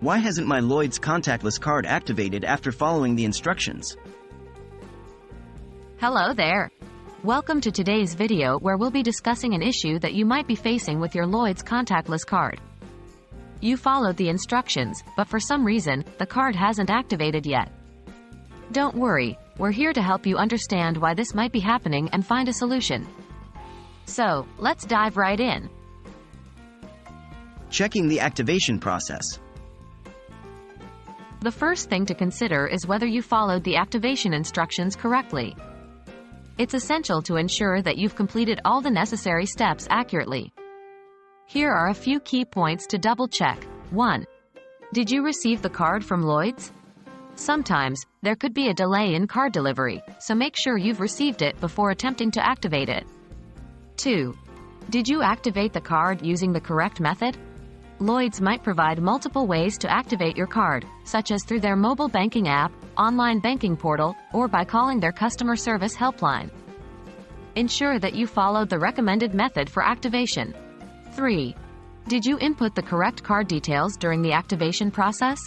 Why hasn't my Lloyds contactless card activated after following the instructions? Hello there. Welcome to today's video where we'll be discussing an issue that you might be facing with your Lloyds contactless card. You followed the instructions, but for some reason, the card hasn't activated yet. Don't worry, we're here to help you understand why this might be happening and find a solution. So, let's dive right in. Checking the activation process. The first thing to consider is whether you followed the activation instructions correctly. It's essential to ensure that you've completed all the necessary steps accurately. Here are a few key points to double-check. 1. Did you receive the card from Lloyds? Sometimes, there could be a delay in card delivery, so make sure you've received it before attempting to activate it. 2. Did you activate the card using the correct method? Lloyds might provide multiple ways to activate your card, such as through their mobile banking app, online banking portal, or by calling their customer service helpline. Ensure that you followed the recommended method for activation. 3. Did you input the correct card details during the activation process?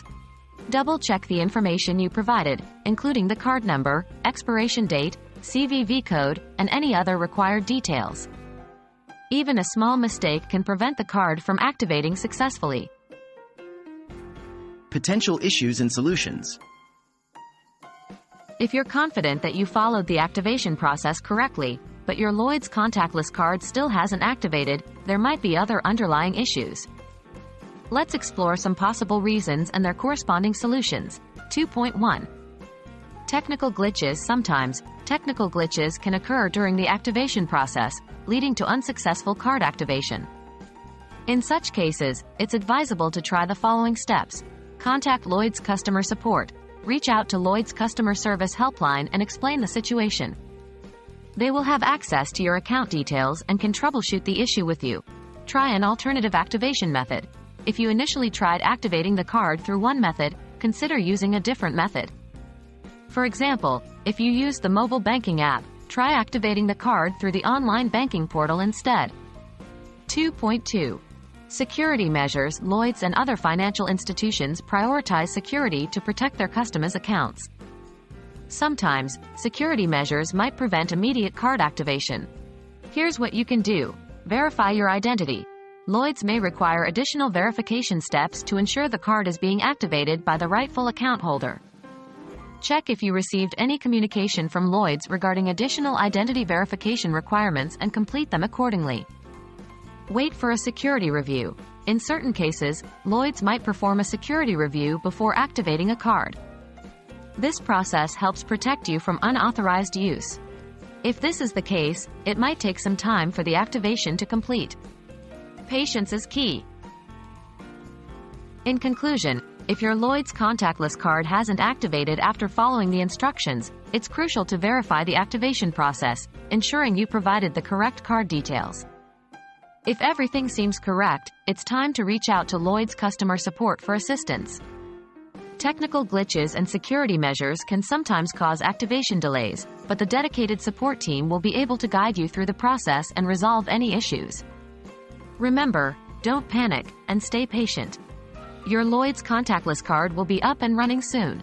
Double-check the information you provided, including the card number, expiration date, CVV code, and any other required details. Even a small mistake can prevent the card from activating successfully. Potential issues and solutions. If you're confident that you followed the activation process correctly, but your Lloyds contactless card still hasn't activated, there might be other underlying issues. Let's explore some possible reasons and their corresponding solutions. 2.1. Technical glitches. Sometimes, technical glitches can occur during the activation process, leading to unsuccessful card activation. In such cases, it's advisable to try the following steps. Contact Lloyds customer support. Reach out to Lloyds customer service helpline and explain the situation. They will have access to your account details and can troubleshoot the issue with you. Try an alternative activation method. If you initially tried activating the card through one method, consider using a different method. For example, if you use the mobile banking app, try activating the card through the online banking portal instead. 2.2. Security measures. Lloyds and other financial institutions prioritize security to protect their customers' accounts. Sometimes, security measures might prevent immediate card activation. Here's what you can do. Verify your identity. Lloyds may require additional verification steps to ensure the card is being activated by the rightful account holder. Check if you received any communication from Lloyds regarding additional identity verification requirements and complete them accordingly. Wait for a security review. In certain cases, Lloyds might perform a security review before activating a card. This process helps protect you from unauthorized use. If this is the case, it might take some time for the activation to complete. Patience is key. In conclusion, if your Lloyds contactless card hasn't activated after following the instructions, it's crucial to verify the activation process, ensuring you provided the correct card details. If everything seems correct, it's time to reach out to Lloyds customer support for assistance. Technical glitches and security measures can sometimes cause activation delays, but the dedicated support team will be able to guide you through the process and resolve any issues. Remember, don't panic, and stay patient. Your Lloyds contactless card will be up and running soon.